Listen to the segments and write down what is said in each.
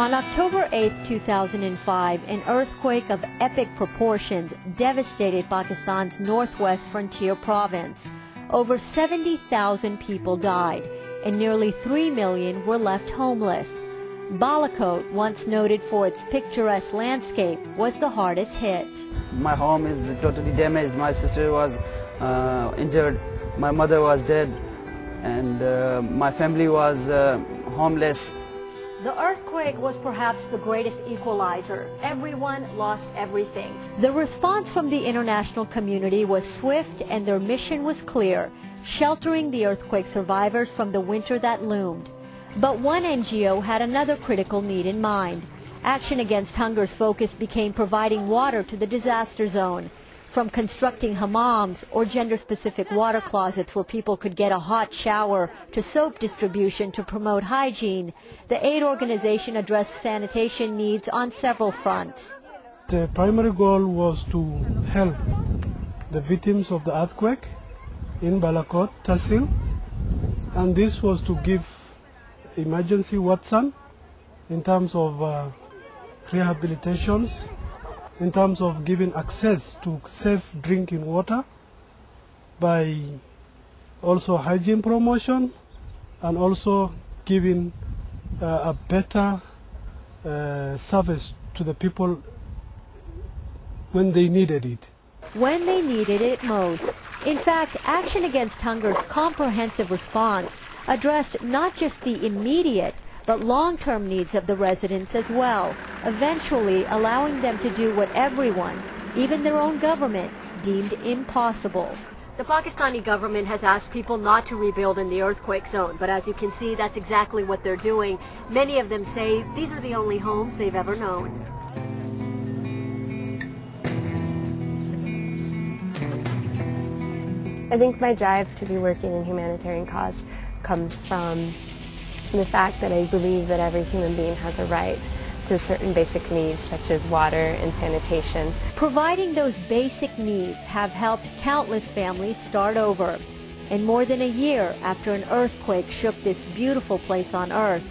On October 8, 2005, an earthquake of epic proportions devastated Pakistan's northwest frontier province. Over 70,000 people died, and nearly 3 million were left homeless. Balakot, once noted for its picturesque landscape, was the hardest hit. My home is totally damaged. My sister was injured. My mother was dead, and my family was homeless. The earthquake was perhaps the greatest equalizer. Everyone lost everything. The response from the international community was swift, and their mission was clear: sheltering the earthquake survivors from the winter that loomed. But one NGO had another critical need in mind. Action Against Hunger's focus became providing water to the disaster zone. From constructing hammams or gender-specific water closets where people could get a hot shower to soap distribution to promote hygiene, the aid organization addressed sanitation needs on several fronts. The primary goal was to help the victims of the earthquake in Balakot, Tahsil, and this was to give emergency Watson in terms of rehabilitations, in terms of giving access to safe drinking water, by also hygiene promotion, and also giving a better service to the people when they needed it. When they needed it most. In fact, Action Against Hunger's comprehensive response addressed not just the immediate but long-term needs of the residents as well, eventually allowing them to do what everyone, even their own government, deemed impossible. The Pakistani government has asked people not to rebuild in the earthquake zone, but as you can see, that's exactly what they're doing. Many of them say these are the only homes they've ever known. I think my drive to be working in humanitarian cause comes from the fact that I believe that every human being has a right to certain basic needs such as water and sanitation. Providing those basic needs have helped countless families start over. And more than a year after an earthquake shook this beautiful place on earth,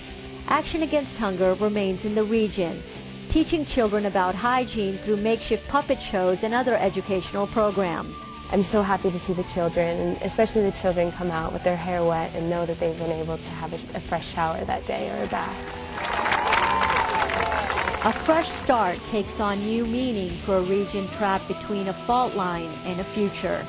Action Against Hunger remains in the region, teaching children about hygiene through makeshift puppet shows and other educational programs. I'm so happy to see the children, and especially the children, come out with their hair wet and know that they've been able to have a fresh shower that day or a bath. A fresh start takes on new meaning for a region trapped between a fault line and a future.